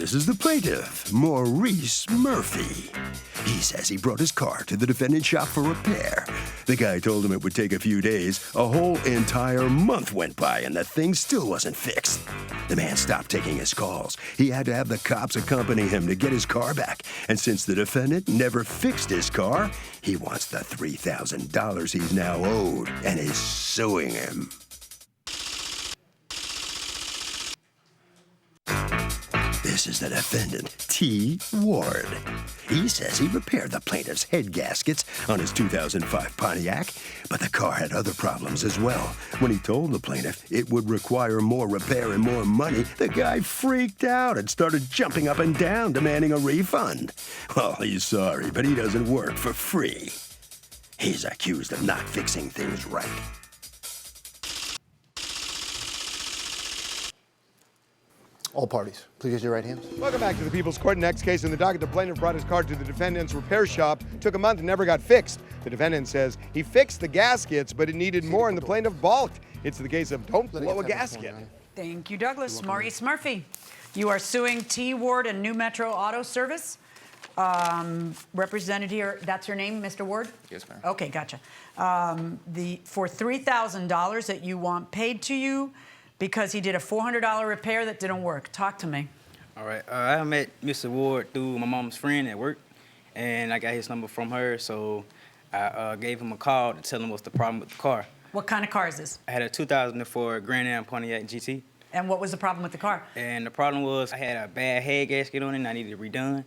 This is the plaintiff, Maurice Murphy. He says he brought his car to the defendant's shop for repair. The guy told him it would take a few days. A whole entire month went by and the thing still wasn't fixed. The man stopped taking his calls. He had to have the cops accompany him to get his car back. And since the defendant never fixed his car, he wants the $3,000 he's now owed and is suing him. This is the defendant, T. Ward. He says he repaired the plaintiff's head gaskets on his 2005 Pontiac, but the car had other problems as well. When he told the plaintiff it would require more repair and more money, the guy freaked out and started jumping up and down, demanding a refund. Well, he's sorry, but he doesn't work for free. He's accused of not fixing things right. All parties, please raise your right hands. Welcome back to the People's Court. Next case in the docket, the plaintiff brought his car to the defendant's repair shop. Took a month and never got fixed. The defendant says he fixed the gaskets, but it needed more, and the plaintiff balked. It's the case of don't blow a gasket. Thank you, Douglas. Maurice Murphy, you are suing T. Ward and New Metro Auto Service. Represented here, that's your name, Mr. Ward? Yes, ma'am. Okay, gotcha. For $3,000 that you want paid to you because he did a $400 repair that didn't work. Talk to me. All right. I met Mr. Ward through my mom's friend at work, and I got his number from her, so I gave him a call to tell him what's the problem with the car. What kind of car is this? I had a 2004 Grand Am Pontiac GT. And what was the problem with the car? And the problem was I had a bad head gasket on it, and I needed it redone.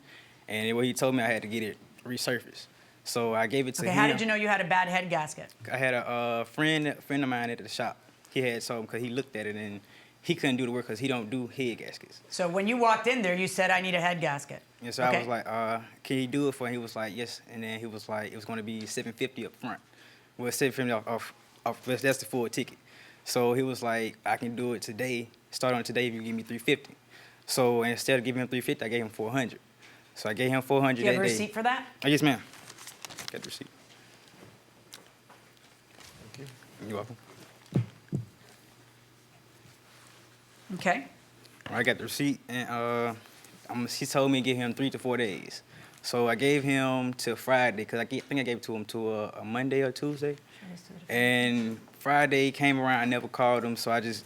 And what he told me, I had to get it resurfaced. So I gave it to him. Okay, how did you know you had a bad head gasket? I had a friend of mine at the shop. He had some because he looked at it and he couldn't do the work because he don't do head gaskets. So when you walked in there, you said, I need a head gasket. And so okay. I was like, can you do it for him? He was like, yes. And then he was like, it was going to be $750 up front. Well, $750 off, that's the full ticket. So he was like, I can do it today, start on today if you give me $350. So instead of giving him $350, I gave him $400. So I gave him $400 that day. Do you have a receipt for that? Oh, yes, ma'am. Got the receipt. Thank you. You're welcome. Okay. I got the receipt, and he told me to give him 3 to 4 days. So I gave him till Friday, because I think I gave it to him to a Monday or Tuesday. And Friday came around, I never called him, so I just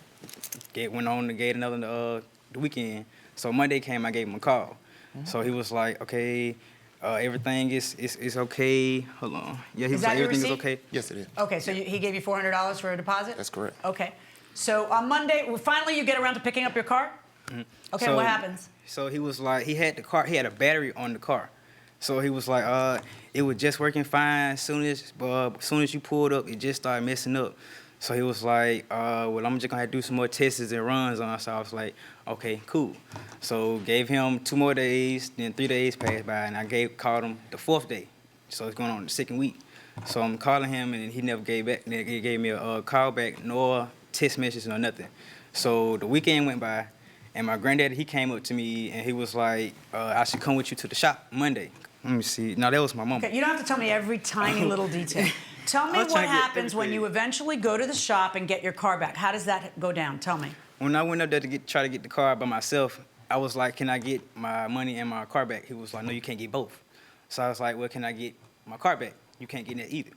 went on and gave another the weekend. So Monday came, I gave him a call. Mm-hmm. So he was like, okay, everything is okay. Hold on. Yeah, he was like, everything is okay. Yes, it is. Okay, so he gave you $400 for a deposit? That's correct. Okay. So on Monday, finally you get around to picking up your car? Mm-hmm. Okay, so, what happens? So he was like, he had a battery on the car. So he was like, it was just working fine. As soon as you pulled up, it just started messing up. So he was like, well, I'm just gonna have to do some more tests and runs on it. So I was like, okay, cool. So gave him 2 more days, then 3 days passed by, and I called him the 4th day. So it's going on the 2nd week. So I'm calling him, and he never gave back. He gave me a call back, nor text message, nor nothing. So the weekend went by, and my granddaddy, he came up to me, and he was like, I should come with you to the shop Monday. Let me see. No, that was my mom. Okay, you don't have to tell me every tiny little detail. Tell me what happens when you eventually go to the shop and get your car back. How does that go down? Tell me. When I went up there to try to get the car by myself, I was like, can I get my money and my car back? He was like, no, you can't get both. So I was like, well, can I get my car back? You can't get that either.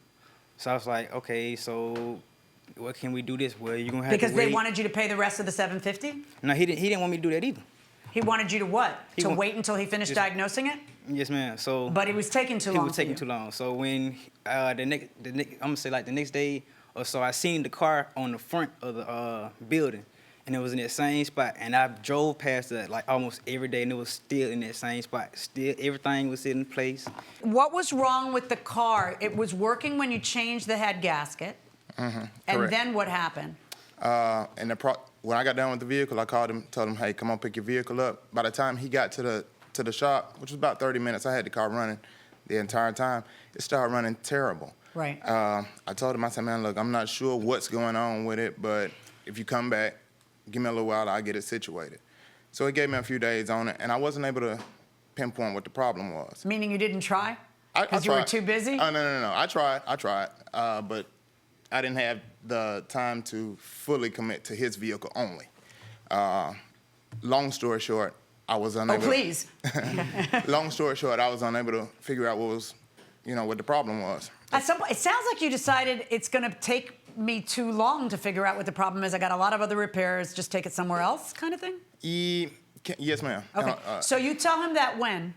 So I was like, okay, so what can we do this? Well, you're going to have to wait. Because they wanted you to pay the rest of the $750? No, he didn't want me to do that either. He wanted you to what? Wait until he finished diagnosing it? Yes, ma'am. So, but it was taking too long. It was taking too long. So when the next day or so, I seen the car on the front of the building, and it was in that same spot. And I drove past that like almost every day, and it was still in that same spot. Still, everything was in place. What was wrong with the car? It was working when you changed the head gasket. Mm-hmm. And then what happened? When I got done with the vehicle, I called him, told him, hey, come on, pick your vehicle up. By the time he got to the shop, which was about 30 minutes, I had the car running the entire time. It started running terrible. Right. I told him, I said, man, look, I'm not sure what's going on with it, but if you come back, give me a little while, I'll get it situated. So he gave me a few days on it, and I wasn't able to pinpoint what the problem was. Meaning you didn't try? Because you were too busy? Oh, no. I tried, but I didn't have the time to fully commit to his vehicle only. Long story short, I was unable. Oh, please. Long story short, I was unable to figure out what the problem was. At some point, it sounds like you decided it's going to take me too long to figure out what the problem is. I got a lot of other repairs. Just take it somewhere else, kind of thing. Yes, ma'am. Okay. So you tell him that when?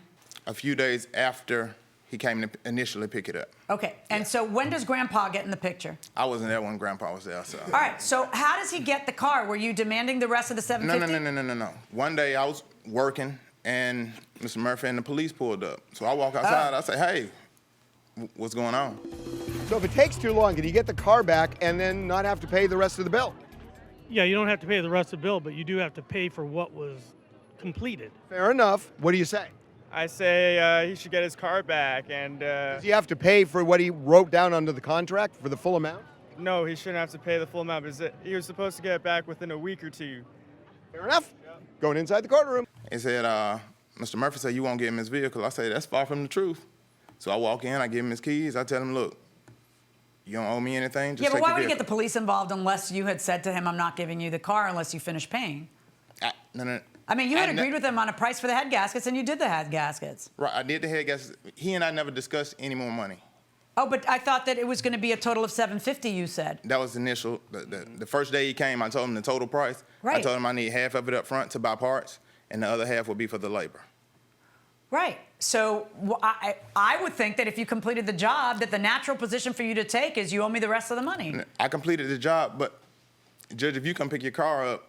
A few days after he came to initially pick it up. Okay. And so when does Grandpa get in the picture? I wasn't there when Grandpa was there, so. All right. So how does he get the car? Were you demanding the rest of the $750? No. One day I was working, and Mr. Murphy and the police pulled up. So I walk outside. I say, hey, what's going on? So if it takes too long, can you get the car back and then not have to pay the rest of the bill? Yeah, you don't have to pay the rest of the bill, but you do have to pay for what was completed. Fair enough. What do you say? I say he should get his car back, and Does he have to pay for what he wrote down under the contract for the full amount? no, he shouldn't have to pay the full amount because he was supposed to get it back within a week or two. Fair enough. Going inside the courtroom. He said, Mr. Murphy said, you won't give him his vehicle. I say, that's far from the truth. So I walk in, I give him his keys. I tell him, look, you don't owe me anything. Just Yeah, but take why your would you get vehicle. the police involved unless you had said to him, I'm not giving you the car unless you finish paying? No. I mean, you had I ne- agreed with him on a price for the head gaskets, and you did the head gaskets. Right, I did the head gaskets. He and I never discussed any more money. Oh, but I thought that it was going to be a total of $750, you said. That was the initial. The first day he came, I told him the total price. Right. I told him I need half of it up front to buy parts, and the other half would be for the labor. Right. So I would think that if you completed the job, that the natural position for you to take is you owe me the rest of the money. I completed the job, but Judge, if you come pick your car up,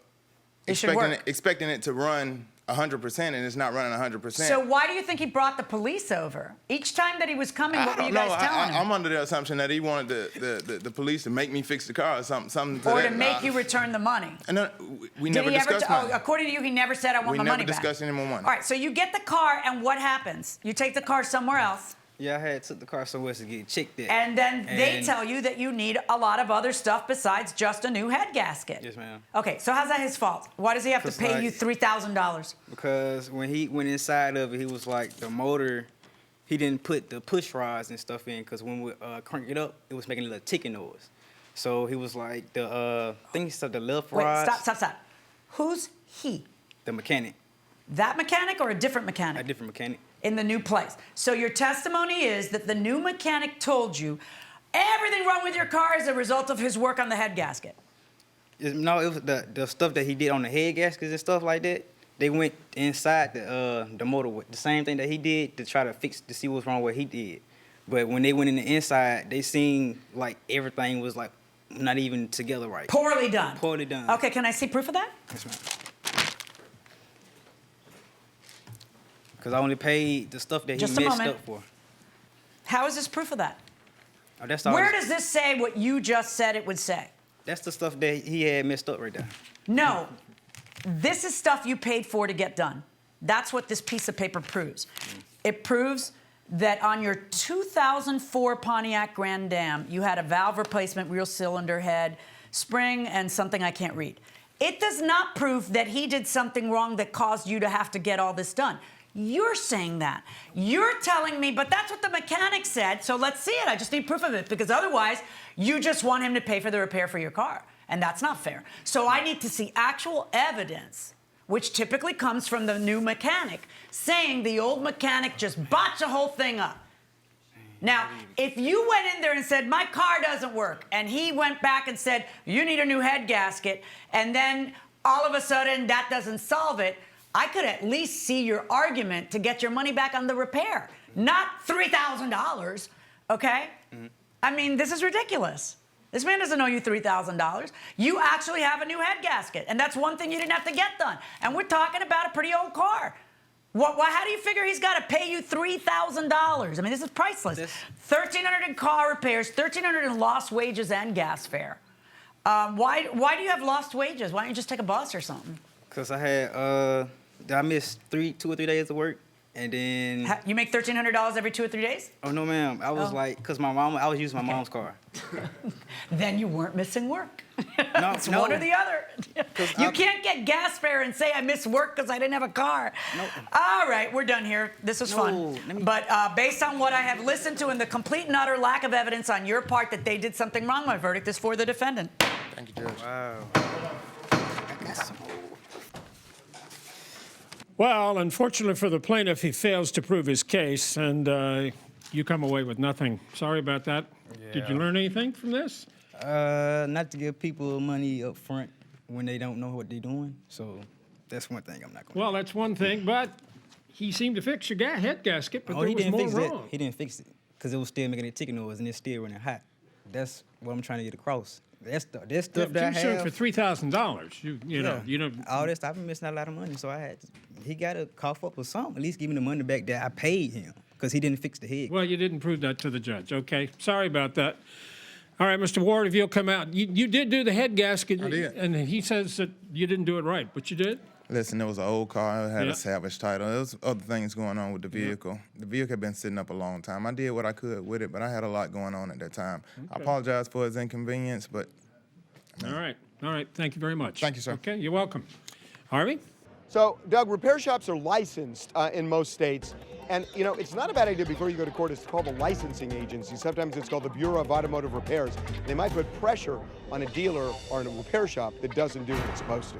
It should work. expecting it to run 100% and it's not running 100%. So why do you think he brought the police over? Each time that he was coming, what were you guys telling him? I'm under the assumption that he wanted the police to make me fix the car or something Or that. to make you return the money? No, we Did never he ever discussed money. according to you, he never said, I want We my never money back. discussed any more money. All right, so you get the car, and what happens? You take the car somewhere else, Yeah, I had took the car somewhere to get checked at. and then they And- tell you that you need a lot of other stuff besides just a new head gasket. Yes, ma'am. Okay, so how's that his fault? Why does he have to 'Cause, pay like- you $3,000? Because when he went inside of it, he was like the motor. He didn't put the push rods and stuff in because when we crank it up, it was making a little ticking noise. So he was like the thing stuff the left Wait, rods. stop. Who's he? The mechanic, That mechanic or a different mechanic? a different mechanic. In the new place. So your testimony is that the new mechanic told you everything wrong with your car is a result of his work on the head gasket. No, it was the stuff that he did on the head gaskets and stuff like that. They went inside the motor with the same thing that he did to try to fix to see what's wrong with what he did. But when they went in the inside, they seen like everything was like not even together right. Poorly done. Poorly done. Okay, can I see proof of that? Yes, ma'am. Because I only paid the stuff that he Just a messed moment. up for. How is this proof of that? Oh, that's all. Where does this say what you just said it would say? That's the stuff that he had messed up right there. No. This is stuff you paid for to get done. That's what this piece of paper proves. It proves that on your 2004 Pontiac Grand Dam, you had a valve replacement, rear cylinder head, spring, and something I can't read. It does not prove that he did something wrong that caused you to have to get all this done. You're saying that. You're telling me, but that's what the mechanic said, so let's see it. I just need proof of it, because otherwise, you just want him to pay for the repair for your car, and that's not fair. So I need to see actual evidence, which typically comes from the new mechanic, saying the old mechanic just botched the whole thing up. Now, if you went in there and said, my car doesn't work, and he went back and said, you need a new head gasket, and then all of a sudden that doesn't solve it, I could at least see your argument to get your money back on the repair, not $3,000, okay? I mean, this is ridiculous. This man doesn't owe you $3,000. You actually have a new head gasket, and that's one thing you didn't have to get done. And we're talking about a pretty old car. How do you figure he's got to pay you $3,000? I mean, this is priceless. $1,300 in car repairs, $1,300 in lost wages and gas fare. Why do you have lost wages? Why don't you just take a bus or something? Because I missed 2 or 3 days of work, and then You make $1,300 every 2 or 3 days? oh no, ma'am, I was like, because I was using my mom's car. Then you weren't missing work. No, It's no. one or the other. You I'm- can't get gas fare and say I missed work because I didn't have a car. Nope. All right, we're done here. This was No, fun. let me- But based on what I have listened to and the complete and utter lack of evidence on your part that they did something wrong, my verdict is for the defendant. Thank you, Judge. Wow. Well, unfortunately for the plaintiff, he fails to prove his case, and you come away with nothing. Sorry about that. Yeah. Did you learn anything from this? Not to give people money up front when they don't know what they're doing. So that's one thing I'm not going to Well, that's one thing, but he seemed to fix your head gasket, but there was more wrong. He didn't fix it because it was still making a ticking noise and it's still running hot. That's what I'm trying to get across. This stuff that I If you're suing have. for $3,000, you know, all this, I've been missing out a lot of money, so he got to cough up or something. At least give me the money back that I paid him because he didn't fix the head. Well, you didn't prove that to the judge. Okay, sorry about that. All right, Mr. Ward, if you'll come out. You did do the head gasket. I did. And he says that you didn't do it right, but you did? Listen, it was an old car. It had Yeah. a salvage title. There was other things going on with the vehicle. Yeah. The vehicle had been sitting up a long time. I did what I could with it, but I had a lot going on at that time. Okay. I apologize for his inconvenience, but... All right. Thank you very much. Thank you, sir. Okay, you're welcome. Harvey? So, Doug, repair shops are licensed in most states. And, you know, it's not a bad idea before you go to court is to call the licensing agency. Sometimes it's called the Bureau of Automotive Repairs. They might put pressure on a dealer or on a repair shop that doesn't do what it's supposed to.